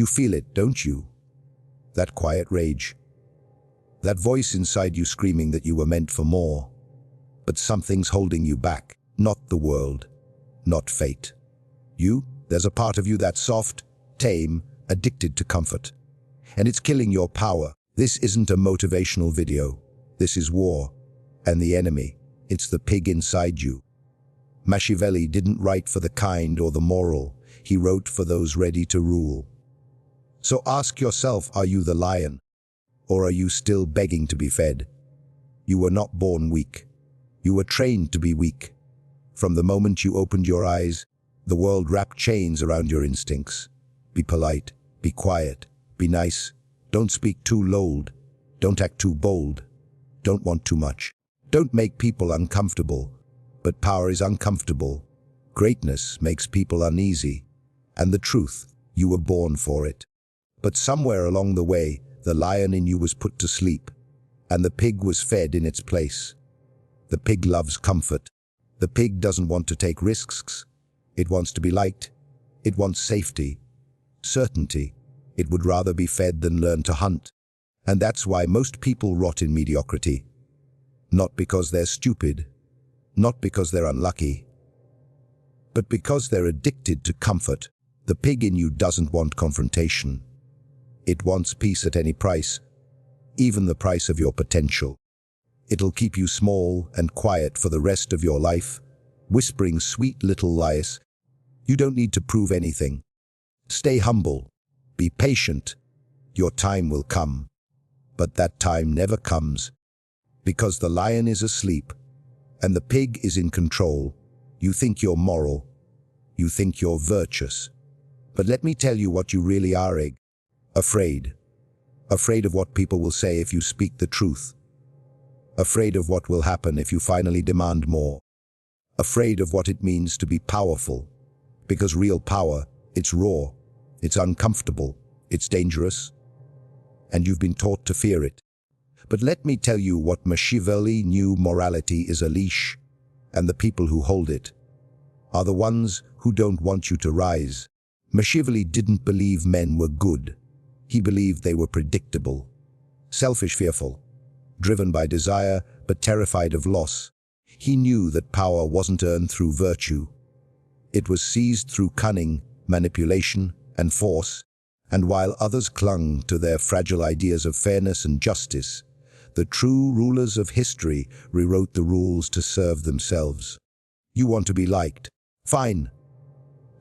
You feel it, don't you? That quiet rage. That voice inside you screaming that you were meant for more. But something's holding you back. Not the world. Not fate. There's a part of you that's soft, tame, addicted to comfort. And it's killing your power. This isn't a motivational video. This is war. And the enemy, it's the pig inside you. Machiavelli didn't write for the kind or the moral. He wrote for those ready to rule. So ask yourself, are you the lion? Or are you still begging to be fed? You were not born weak. You were trained to be weak. From the moment you opened your eyes, the world wrapped chains around your instincts. Be polite, be quiet, be nice. Don't speak too loud. Don't act too bold. Don't want too much. Don't make people uncomfortable. But power is uncomfortable. Greatness makes people uneasy. And the truth, you were born for it. But somewhere along the way, the lion in you was put to sleep, and the pig was fed in its place. The pig loves comfort. The pig doesn't want to take risks. It wants to be liked. It wants safety, certainty. It would rather be fed than learn to hunt. And that's why most people rot in mediocrity. Not because they're stupid, not because they're unlucky, but because they're addicted to comfort. The pig in you doesn't want confrontation. It wants peace at any price, even the price of your potential. It'll keep you small and quiet for the rest of your life, whispering sweet little lies. You don't need to prove anything. Stay humble. Be patient. Your time will come. But that time never comes. Because the lion is asleep and the pig is in control. You think you're moral. You think you're virtuous. But let me tell you what you really are, aThe. Afraid. Afraid of what people will say if you speak the truth. Afraid of what will happen if you finally demand more. Afraid of what it means to be powerful. Because real power, it's raw, it's uncomfortable, it's dangerous. And you've been taught to fear it. But let me tell you what Machiavelli knew: morality is a leash, and the people who hold it are the ones who don't want you to rise. Machiavelli didn't believe men were good. He believed they were predictable, selfish, fearful, driven by desire, but terrified of loss. He knew that power wasn't earned through virtue. It was seized through cunning, manipulation, and force. And while others clung to their fragile ideas of fairness and justice, the true rulers of history rewrote the rules to serve themselves. You want to be liked? Fine.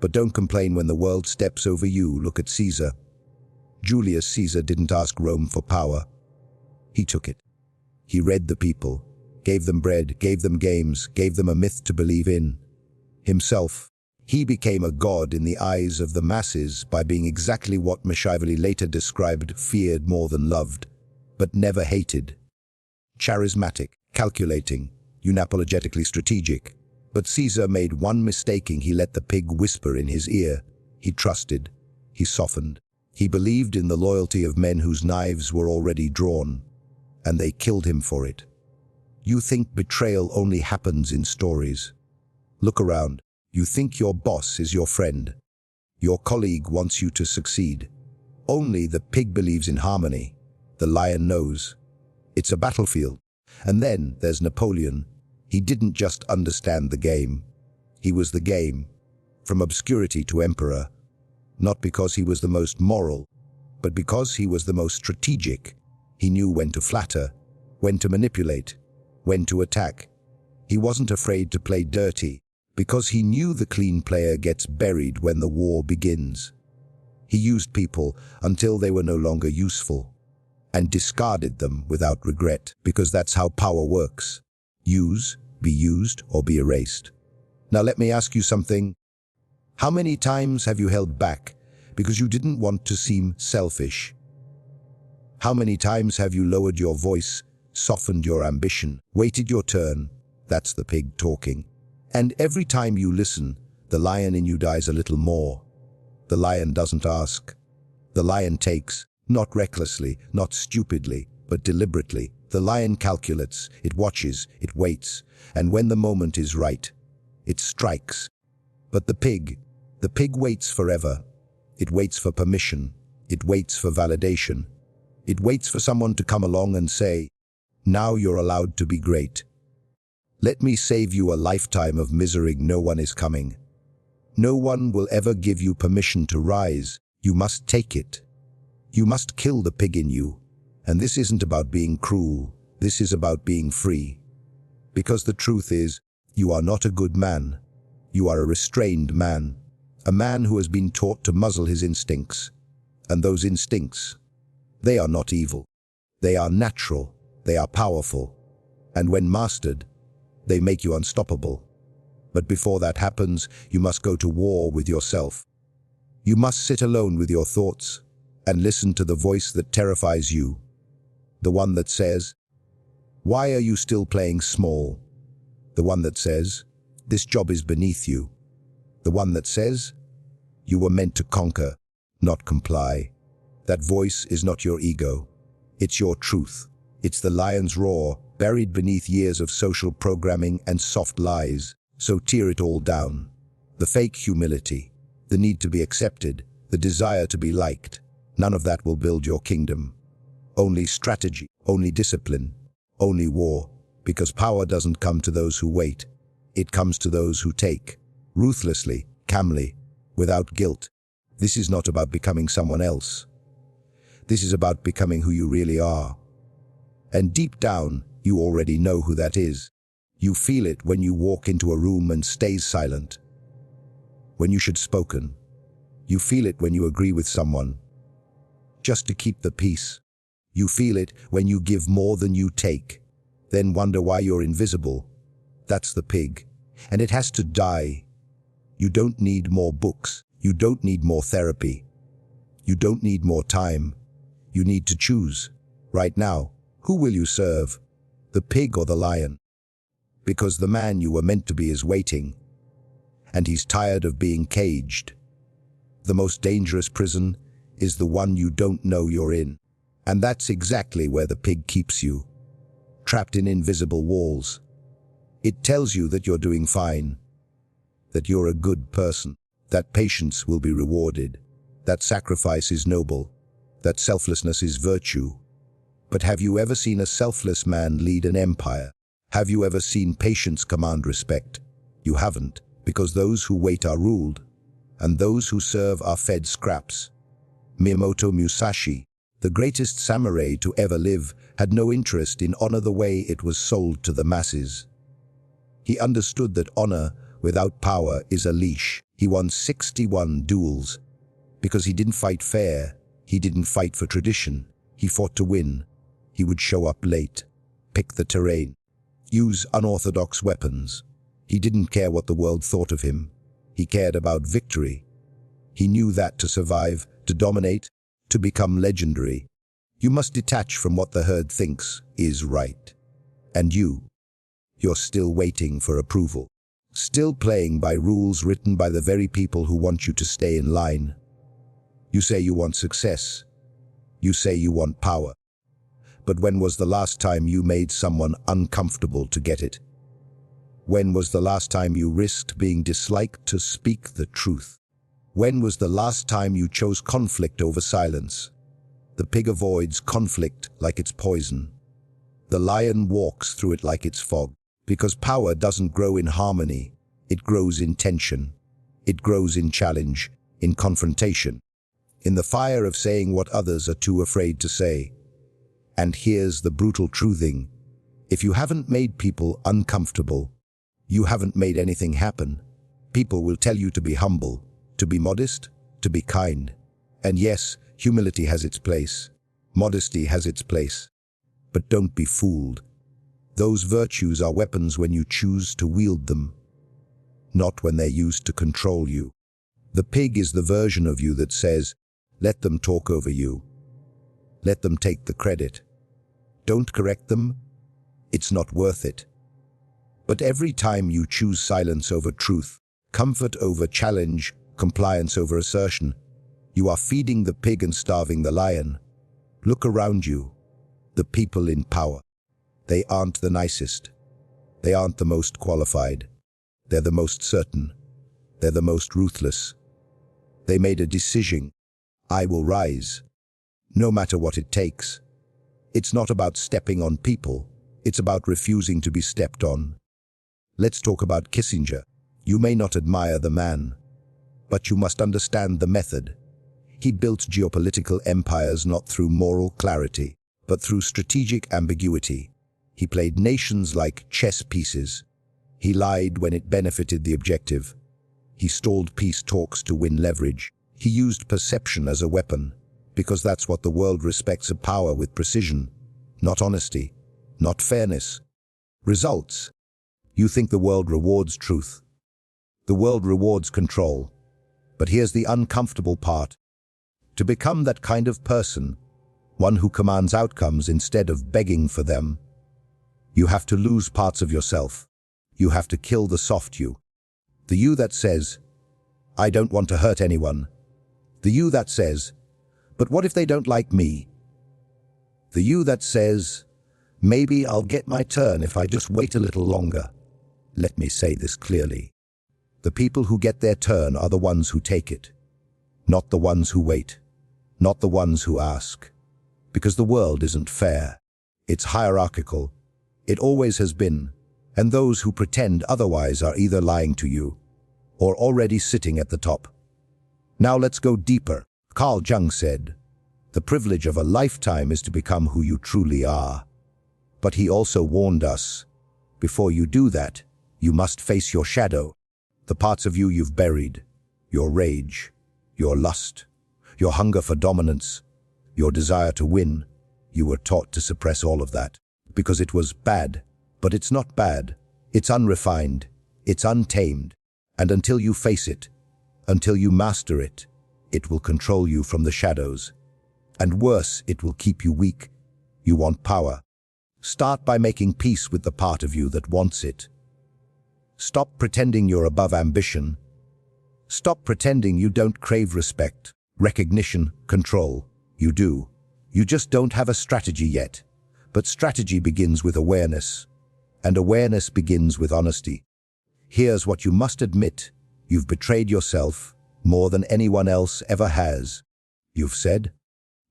But don't complain when the world steps over you. Look at Caesar. Julius Caesar didn't ask Rome for power. He took it. He read the people, gave them bread, gave them games, gave them a myth to believe in. Himself, he became a god in the eyes of the masses by being exactly what Machiavelli later described: feared more than loved, but never hated. Charismatic, calculating, unapologetically strategic. But Caesar made one mistake: he let the pig whisper in his ear. He trusted. He softened. He believed in the loyalty of men whose knives were already drawn, and they killed him for it. You think betrayal only happens in stories. Look around. You think your boss is your friend. Your colleague wants you to succeed. Only the pig believes in harmony. The lion knows. It's a battlefield. And then there's Napoleon. He didn't just understand the game. He was the game, from obscurity to emperor. Not because he was the most moral, but because he was the most strategic. He knew when to flatter, when to manipulate, when to attack. He wasn't afraid to play dirty, because he knew the clean player gets buried when the war begins. He used people until they were no longer useful, and discarded them without regret, because that's how power works. Use, be used, or be erased. Now let me ask you something. How many times have you held back because you didn't want to seem selfish? How many times have you lowered your voice, softened your ambition, waited your turn? That's the pig talking. And every time you listen, the lion in you dies a little more. The lion doesn't ask. The lion takes, not recklessly, not stupidly, but deliberately. The lion calculates, it watches, it waits, and when the moment is right, it strikes. But the pig waits forever. It waits for permission, It waits for validation. It waits for someone to come along and say, "Now you're allowed to be great. Let me save you a lifetime of misery. No one is coming. No one will ever give you permission to rise. You must take it. You must kill the pig in you. And this isn't about being cruel. This is about being free. Because the truth is, you are not a good man. You are a restrained man. A man who has been taught to muzzle his instincts. And those instincts, they are not evil. They are natural. They are powerful. And when mastered, they make you unstoppable. But before that happens, you must go to war with yourself. You must sit alone with your thoughts and listen to the voice that terrifies you. The one that says, "Why are you still playing small?" The one that says, "This job is beneath you." The one that says, "You were meant to conquer, not comply." That voice is not your ego. It's your truth. It's the lion's roar, buried beneath years of social programming and soft lies. So tear it all down. The fake humility, the need to be accepted, the desire to be liked. None of that will build your kingdom. Only strategy, only discipline, only war. Because power doesn't come to those who wait. It comes to those who take. Ruthlessly, calmly, without guilt. This is not about becoming someone else. This is about becoming who you really are. And deep down, you already know who that is. You feel it when you walk into a room and stay silent. When you should spoken. You feel it when you agree with someone, just to keep the peace. You feel it when you give more than you take, then wonder why you're invisible. That's the pig, and it has to die. You don't need more books. You don't need more therapy. You don't need more time. You need to choose. Right now, who will you serve? The pig or the lion? Because the man you were meant to be is waiting, and he's tired of being caged. The most dangerous prison is the one you don't know you're in. And that's exactly where the pig keeps you, trapped in invisible walls. It tells you that you're doing fine, that you're a good person, that patience will be rewarded, that sacrifice is noble, that selflessness is virtue. But have you ever seen a selfless man lead an empire? Have you ever seen patience command respect? You haven't, because those who wait are ruled, and those who serve are fed scraps. Miyamoto Musashi, the greatest samurai to ever live, had no interest in honor the way it was sold to the masses. He understood that honor without power is a leash. He won 61 duels. Because he didn't fight fair, he didn't fight for tradition. He fought to win. He would show up late, pick the terrain, use unorthodox weapons. He didn't care what the world thought of him. He cared about victory. He knew that to survive, to dominate, to become legendary, you must detach from what the herd thinks is right. And you're still waiting for approval, still playing by rules written by the very people who want you to stay in line. You say you want success. You say you want power. But when was the last time you made someone uncomfortable to get it? When was the last time you risked being disliked to speak the truth? When was the last time you chose conflict over silence? The pig avoids conflict like it's poison. The lion walks through it like it's fog. Because power doesn't grow in harmony. It grows in tension. It grows in challenge, in confrontation, in the fire of saying what others are too afraid to say. And here's the brutal truthing. If you haven't made people uncomfortable, you haven't made anything happen. People will tell you to be humble, to be modest, to be kind. And yes, humility has its place. Modesty has its place. But don't be fooled. Those virtues are weapons when you choose to wield them, not when they're used to control you. The pig is the version of you that says, let them talk over you. Let them take the credit. Don't correct them. It's not worth it. But every time you choose silence over truth, comfort over challenge, compliance over assertion, you are feeding the pig and starving the lion. Look around you. The people in power. They aren't the nicest. They aren't the most qualified. They're the most certain. They're the most ruthless. They made a decision. I will rise, no matter what it takes. It's not about stepping on people, it's about refusing to be stepped on. Let's talk about Kissinger. You may not admire the man, but you must understand the method. He built geopolitical empires not through moral clarity, but through strategic ambiguity. He played nations like chess pieces. He lied when it benefited the objective. He stalled peace talks to win leverage. He used perception as a weapon, because that's what the world respects: a power with precision, not honesty, not fairness. Results. You think the world rewards truth. The world rewards control. But here's the uncomfortable part. To become that kind of person, one who commands outcomes instead of begging for them, you have to lose parts of yourself. You have to kill the soft you. The you that says, I don't want to hurt anyone. The you that says, but what if they don't like me? The you that says, maybe I'll get my turn if I just wait a little longer. Let me say this clearly. The people who get their turn are the ones who take it, not the ones who wait, not the ones who ask. Because the world isn't fair. It's hierarchical. It always has been. And those who pretend otherwise are either lying to you or already sitting at the top. Now let's go deeper. Carl Jung said, the privilege of a lifetime is to become who you truly are. But he also warned us, before you do that, you must face your shadow, the parts of you you've buried, your rage, your lust, your hunger for dominance, your desire to win. You were taught to suppress all of that because it was bad. But it's not bad. It's unrefined. It's untamed. And until you face it, until you master it, it will control you from the shadows. And worse, it will keep you weak. You want power. Start by making peace with the part of you that wants it. Stop pretending you're above ambition. Stop pretending you don't crave respect, recognition, control. You do. You just don't have a strategy yet. But strategy begins with awareness. And awareness begins with honesty. Here's what you must admit. You've betrayed yourself more than anyone else ever has. You've said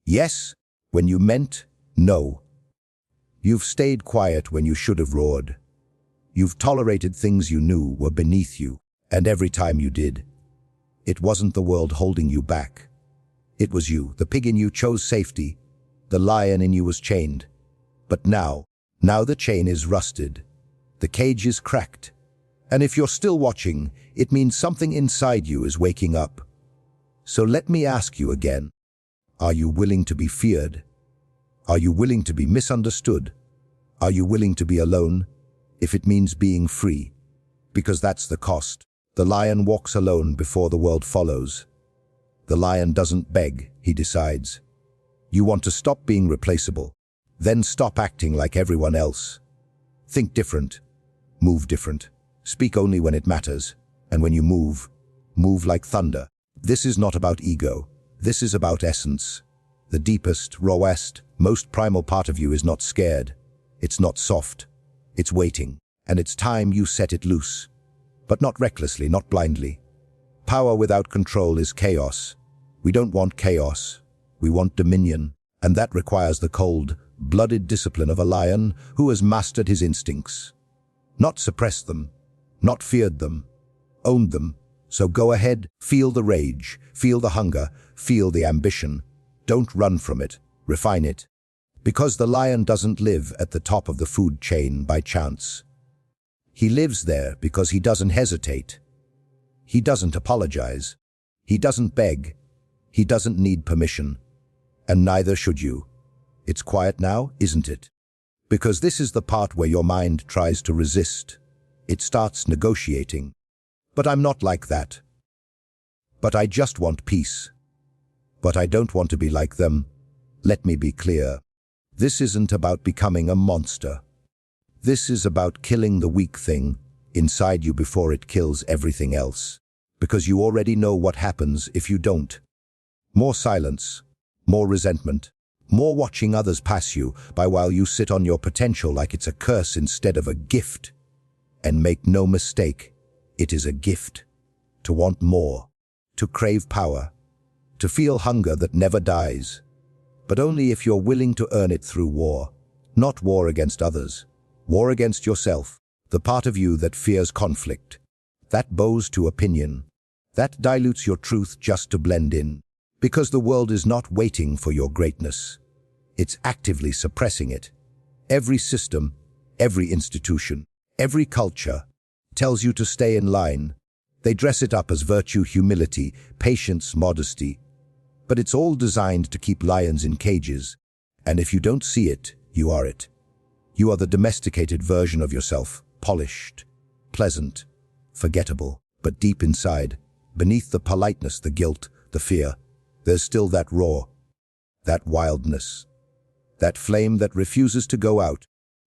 yes when you meant no. You've stayed quiet when you should have roared. You've tolerated things you knew were beneath you, and every time you did, it wasn't the world holding you back. It was you. The pig in you chose safety. The lion in you was chained. But now the chain is rusted. The cage is cracked. And if you're still watching, it means something inside you is waking up. So let me ask you again. Are you willing to be feared? Are you willing to be misunderstood? Are you willing to be alone, if it means being free? Because that's the cost. The lion walks alone before the world follows. The lion doesn't beg, he decides. You want to stop being replaceable. Then stop acting like everyone else. Think different. Move different. Speak only when it matters. And when you move like thunder. This is not about ego. This is about essence. The deepest, rawest, most primal part of you is not scared. It's not soft. It's waiting. And it's time you set it loose. But not recklessly, not blindly. Power without control is chaos. We don't want chaos. We want dominion. And that requires the cold-blooded discipline of a lion who has mastered his instincts. Not suppressed them. Not feared them. Owned them. So go ahead, feel the rage, feel the hunger, feel the ambition. Don't run from it. Refine it. Because the lion doesn't live at the top of the food chain by chance. He lives there because he doesn't hesitate. He doesn't apologize. He doesn't beg. He doesn't need permission. And neither should you. It's quiet now, isn't it? Because this is the part where your mind tries to resist. It starts negotiating. But I'm not like that. But I just want peace. But I don't want to be like them. Let me be clear. This isn't about becoming a monster. This is about killing the weak thing inside you before it kills everything else. Because you already know what happens if you don't. More silence, more resentment, more watching others pass you by while you sit on your potential like it's a curse instead of a gift. And make no mistake, it is a gift. To want more, to crave power, to feel hunger that never dies, but only if you're willing to earn it through war. Not war against others, war against yourself, the part of you that fears conflict, that bows to opinion, that dilutes your truth just to blend in. Because the world is not waiting for your greatness. It's actively suppressing it. Every system, every institution, every culture tells you to stay in line. They dress it up as virtue, humility, patience, modesty. But it's all designed to keep lions in cages. And if you don't see it, you are it. You are the domesticated version of yourself, polished, pleasant, forgettable. But deep inside, beneath the politeness, the guilt, the fear, there's still that roar, that wildness, that flame that refuses to go out.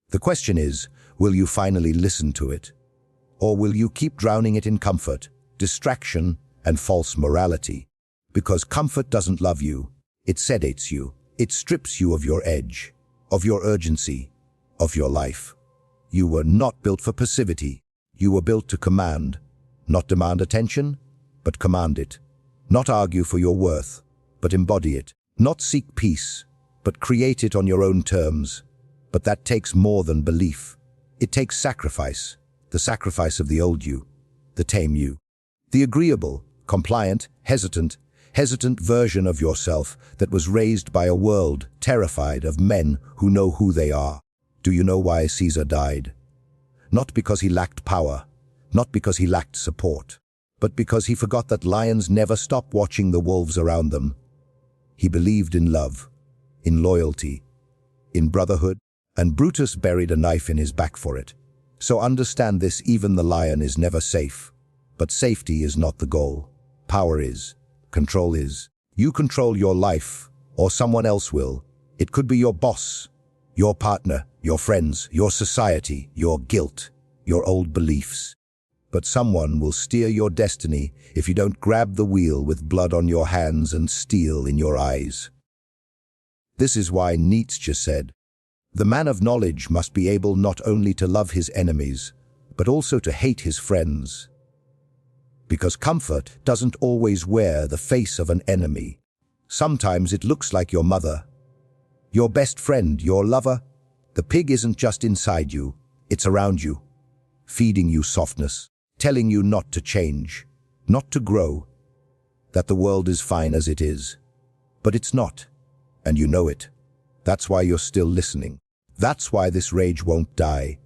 The question is, will you finally listen to it? Or will you keep drowning it in comfort, distraction, and false morality? Because comfort doesn't love you, it sedates you, it strips you of your edge, of your urgency, of your life. You were not built for passivity. You were built to command, not demand attention, but command it. Not argue for your worth, but embody it. Not seek peace, but create it on your own terms. But that takes more than belief. It takes sacrifice, the sacrifice of the old you, the tame you. The agreeable, compliant, hesitant version of yourself that was raised by a world terrified of men who know who they are. Do you know why Caesar died? Not because he lacked power, not because he lacked support, but because he forgot that lions never stop watching the wolves around them. He believed in love, in loyalty, in brotherhood, and Brutus buried a knife in his back for it. So understand this, even the lion is never safe. But safety is not the goal. Power is. Control is. You control your life, or someone else will. It could be your boss, your partner, your friends, your society, your guilt, your old beliefs. But someone will steer your destiny if you don't grab the wheel with blood on your hands and steel in your eyes. This is why Nietzsche said, "The man of knowledge must be able not only to love his enemies, but also to hate his friends." Because comfort doesn't always wear the face of an enemy. Sometimes it looks like your mother, your best friend, your lover. The pig isn't just inside you, it's around you, feeding you softness, telling you not to change, not to grow, that the world is fine as it is. But it's not, and you know it. That's why you're still listening. That's why this rage won't die,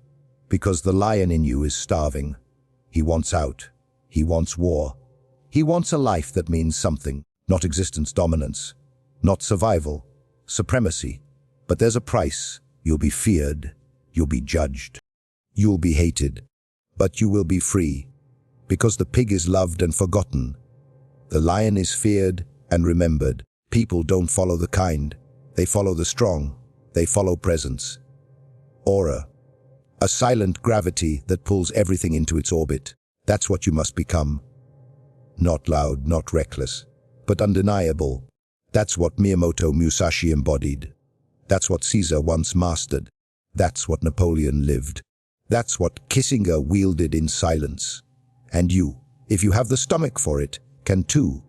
because the lion in you is starving. He wants out. He wants war. He wants a life that means something, not existence dominance, not survival, supremacy. But there's a price. You'll be feared. You'll be judged. You'll be hated. But you will be free, because the pig is loved and forgotten. The lion is feared and remembered. People don't follow the kind. They follow the strong. They follow presence. Aura. A silent gravity that pulls everything into its orbit. That's what you must become. Not loud, not reckless, but undeniable. That's what Musashi embodied. That's what Caesar once mastered. That's what Napoleon lived. That's what Kissinger wielded in silence. And you, if you have the stomach for it, can too.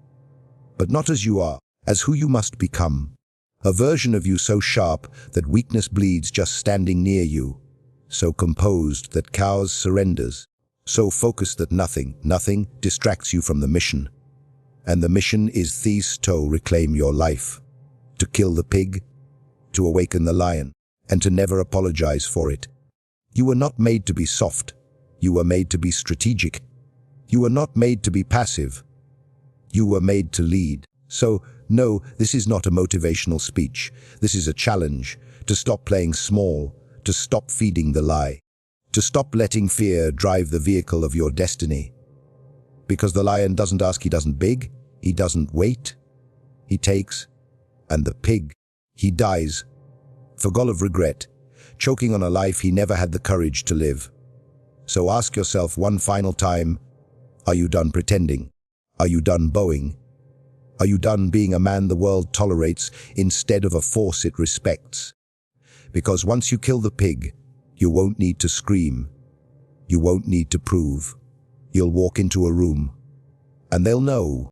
But not as you are, as who you must become. A version of you so sharp that weakness bleeds just standing near you. So composed that cows surrenders. So focused that nothing distracts you from the mission. And the mission is aThe's to reclaim your life. To kill the pig, to awaken the lion, and to never apologize for it. You were not made to be soft. You were made to be strategic. You were not made to be passive. You were made to lead. So, no, this is not a motivational speech. This is a challenge to stop playing small, to stop feeding the lie, to stop letting fear drive the vehicle of your destiny. Because the lion doesn't ask, he doesn't beg, he doesn't wait. He takes, and the pig, he dies, full of regret, choking on a life he never had the courage to live. So ask yourself one final time, are you done pretending? Are you done bowing? Are you done being a man the world tolerates instead of a force it respects? Because once you kill the pig, you won't need to scream. You won't need to prove. You'll walk into a room, and they'll know.